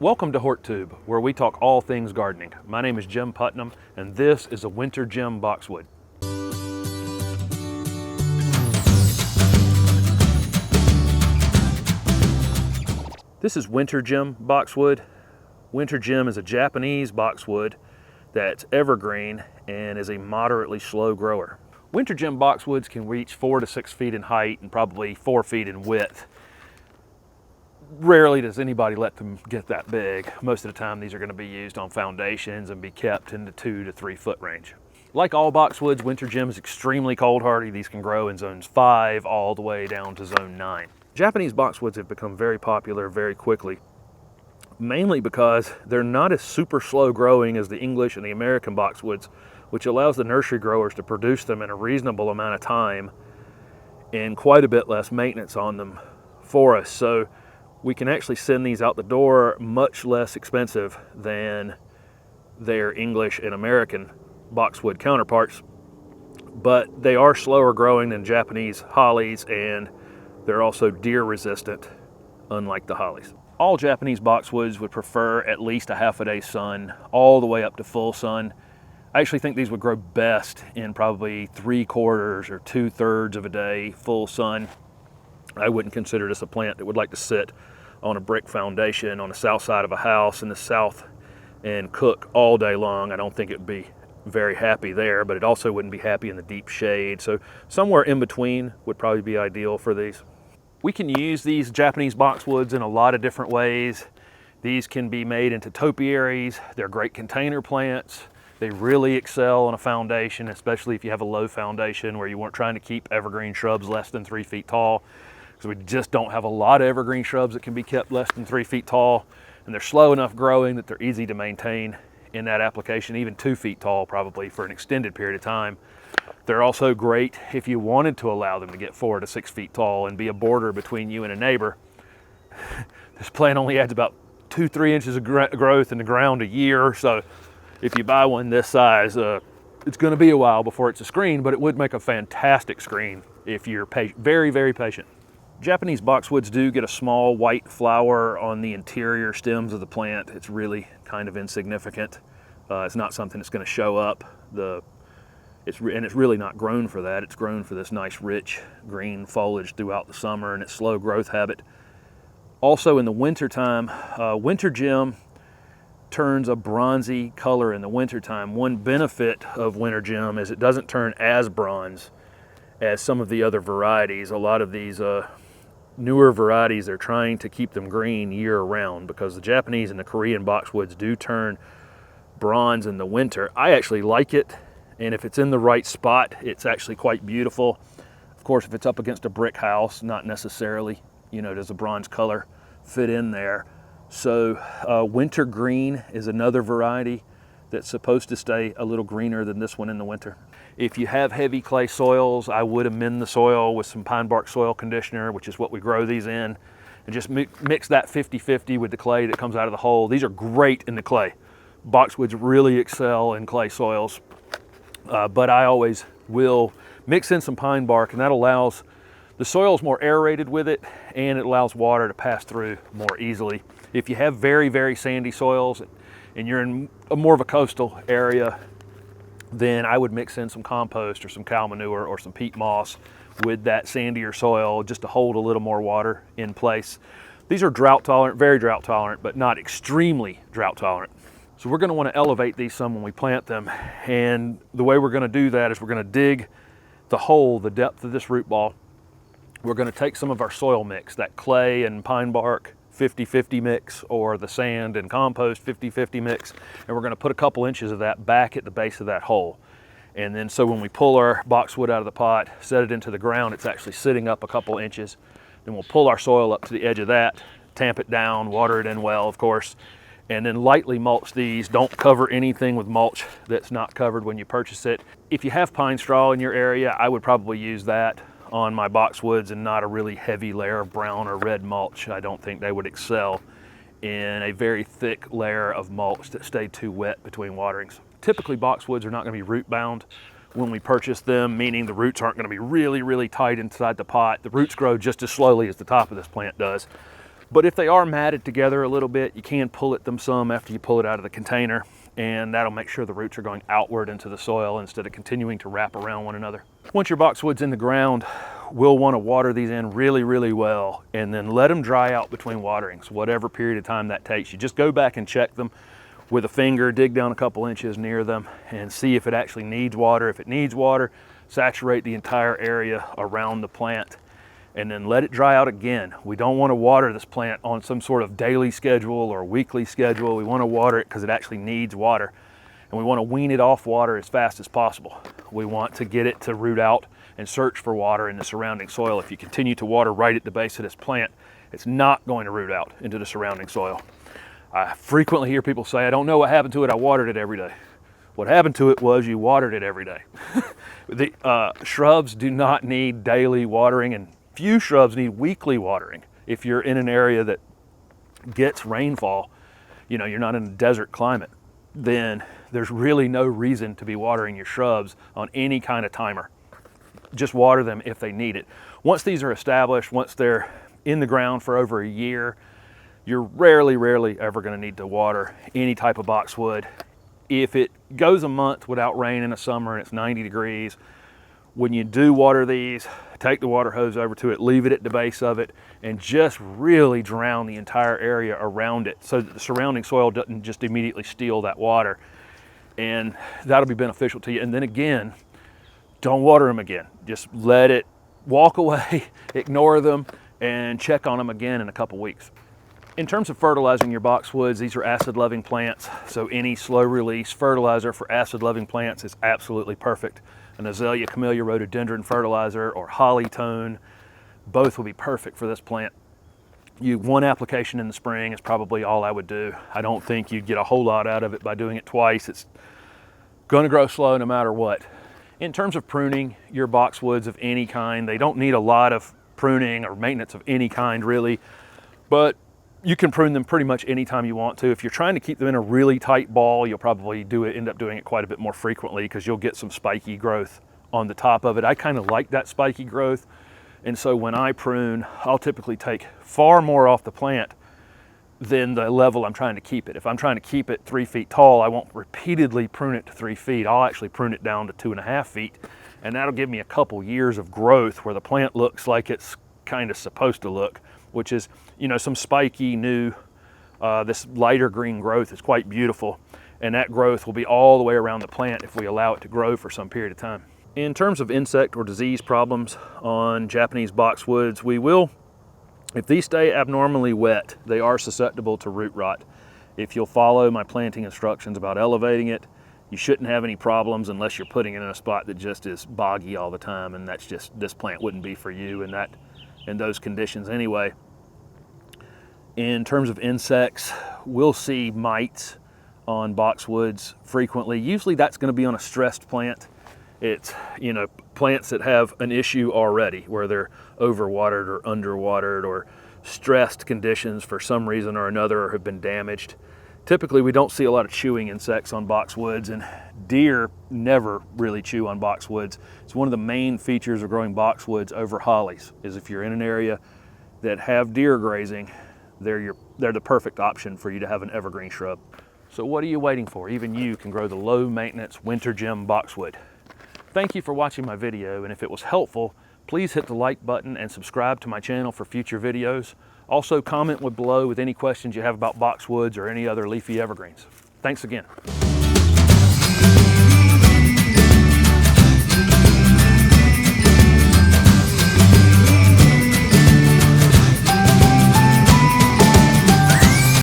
Welcome to HortTube, where we talk all things gardening. My name is Jim Putnam, and this is a Winter Gem Boxwood. This is Winter Gem Boxwood. Winter Gem is a Japanese boxwood that's evergreen and is a moderately slow grower. Winter Gem Boxwoods can reach 4 to 6 feet in height and probably 4 feet in width. Rarely does anybody let them get that big. Most of the time these are going to be used on foundations and be kept in the 2 to 3 foot range. Like all boxwoods, Winter Gem is extremely cold hardy. These can grow in zones 5 all the way down to zone 9. Japanese boxwoods have become very popular very quickly, mainly because they're not as super slow growing as the English and the American boxwoods, which allows the nursery growers to produce them in a reasonable amount of time and quite a bit less maintenance on them for us. So we can actually send these out the door much less expensive than their English and American boxwood counterparts, but they are slower growing than Japanese hollies, and they're also deer resistant, unlike the hollies. All Japanese boxwoods would prefer at least a half a day sun, all the way up to full sun. I actually think these would grow best in probably 3/4 or 2/3 of a day full sun. I wouldn't consider this a plant that would like to sit on a brick foundation on the south side of a house in the south and cook all day long. I don't think it would be very happy there, but it also wouldn't be happy in the deep shade. So somewhere in between would probably be ideal for these. We can use these Japanese boxwoods in a lot of different ways. These can be made into topiaries. They're great container plants. They really excel on a foundation, especially if you have a low foundation where you weren't trying to keep evergreen shrubs less than 3 feet tall, because we just don't have a lot of evergreen shrubs that can be kept less than 3 feet tall, and they're slow enough growing that they're easy to maintain in that application, even 2 feet tall probably for an extended period of time. They're also great if you wanted to allow them to get 4 to 6 feet tall and be a border between you and a neighbor. This plant only adds about 2-3 inches of growth in the ground a year, so if you buy one this size, it's going to be a while before it's a screen, but it would make a fantastic screen if you're very, very patient. Japanese boxwoods do get a small white flower on the interior stems of the plant. It's really kind of insignificant. It's not something that's going to show up. It's really not grown for that. It's grown for this nice rich green foliage throughout the summer and its slow growth habit. Also in the wintertime, Winter Gem turns a bronzy color in the wintertime. One benefit of Winter Gem is it doesn't turn as bronze as some of the other varieties. A lot of these newer varieties, they're trying to keep them green year round, because the Japanese and the Korean boxwoods do turn bronze in the winter. I actually like it, and if it's in the right spot, it's actually quite beautiful. Of course, if it's up against a brick house, not necessarily, does a bronze color fit in there. So winter green is another variety that's supposed to stay a little greener than this one in the winter. If you have heavy clay soils, I would amend the soil with some pine bark soil conditioner, which is what we grow these in, and just mix that 50-50 with the clay that comes out of the hole. These are great in the clay. Boxwoods really excel in clay soils, but I always will mix in some pine bark, and that allows the soil's more aerated with it, and it allows water to pass through more easily. If you have very, very sandy soils and you're in more of a coastal area, then I would mix in some compost or some cow manure or some peat moss with that sandier soil just to hold a little more water in place. These are drought tolerant, very drought tolerant, but not extremely drought tolerant. So we're going to want to elevate these some when we plant them, and the way we're going to do that is we're going to dig the hole, the depth of this root ball. We're going to take some of our soil mix, that clay and pine bark 50-50 mix, or the sand and compost 50-50 mix, and we're going to put a couple inches of that back at the base of that hole. And then so when we pull our boxwood out of the pot, set it into the ground, it's actually sitting up a couple inches. Then we'll pull our soil up to the edge of that, tamp it down, water it in well, of course, and then lightly mulch these. Don't cover anything with mulch that's not covered when you purchase it. If you have pine straw in your area, I would probably use that on my boxwoods and not a really heavy layer of brown or red mulch. I don't think they would excel in a very thick layer of mulch that stayed too wet between waterings. Typically boxwoods are not going to be root bound when we purchase them, meaning the roots aren't going to be really, really tight inside the pot. The roots grow just as slowly as the top of this plant does. But if they are matted together a little bit, you can pull at them some after you pull it out of the container, and that'll make sure the roots are going outward into the soil instead of continuing to wrap around one another. Once your boxwood's in the ground, we'll want to water these in really, really well, and then let them dry out between waterings, whatever period of time that takes. You just go back and check them with a finger, dig down a couple inches near them, and see if it actually needs water. If it needs water, saturate the entire area around the plant, and then let it dry out again. We don't want to water this plant on some sort of daily schedule or weekly schedule. We want to water it because it actually needs water, and we want to wean it off water as fast as possible. We want to get it to root out and search for water in the surrounding soil. If you continue to water right at the base of this plant, it's not going to root out into the surrounding soil. I frequently hear people say, I don't know what happened to it, I watered it every day. What happened to it was you watered it every day. The shrubs do not need daily watering, and few shrubs need weekly watering. If you're in an area that gets rainfall, you know, you're not in a desert climate, then there's really no reason to be watering your shrubs on any kind of timer. Just water them if they need it. Once these are established, once they're in the ground for over a year, you're rarely ever going to need to water any type of boxwood. If it goes a month without rain in the summer and it's 90 degrees, when you do water these, take the water hose over to it, leave it at the base of it, and just really drown the entire area around it so that the surrounding soil doesn't just immediately steal that water. And that'll be beneficial to you. And then again, don't water them again. Just let it walk away, ignore them, and check on them again in a couple weeks. In terms of fertilizing your boxwoods, these are acid-loving plants, so any slow-release fertilizer for acid-loving plants is absolutely perfect. An azalea camellia rhododendron fertilizer or holly tone, both will be perfect for this plant. One application in the spring is probably all I would do. I don't think you'd get a whole lot out of it by doing it twice. It's going to grow slow no matter what. In terms of pruning your boxwoods of any kind, they don't need a lot of pruning or maintenance of any kind really, but you can prune them pretty much anytime you want to. If you're trying to keep them in a really tight ball, you'll probably end up doing it quite a bit more frequently because you'll get some spiky growth on the top of it. I kind of like that spiky growth, and so when I prune, I'll typically take far more off the plant than the level I'm trying to keep it. If I'm trying to keep it 3 feet tall, I won't repeatedly prune it to 3 feet. I'll actually prune it down to 2.5 feet, and that'll give me a couple years of growth where the plant looks like it's kind of supposed to look, which is, you know, some spiky new, this lighter green growth is quite beautiful, and that growth will be all the way around the plant if we allow it to grow for some period of time. In terms of insect or disease problems on Japanese boxwoods, if these stay abnormally wet, they are susceptible to root rot. If you'll follow my planting instructions about elevating it, you shouldn't have any problems unless you're putting it in a spot that just is boggy all the time, and that's just, this plant wouldn't be for you in those conditions anyway. In terms of insects, we'll see mites on boxwoods frequently. Usually that's going to be on a stressed plant. It's, you know, plants that have an issue already where they're overwatered or underwatered or stressed conditions for some reason or another or have been damaged. Typically we don't see a lot of chewing insects on boxwoods, and deer never really chew on boxwoods. It's one of the main features of growing boxwoods over hollies, is if you're in an area that have deer grazing, they're the perfect option for you to have an evergreen shrub. So what are you waiting for? Even you can grow the low maintenance Winter Gem Boxwood. Thank you for watching my video, and if it was helpful, please hit the like button and subscribe to my channel for future videos. Also comment below with any questions you have about boxwoods or any other leafy evergreens. Thanks again.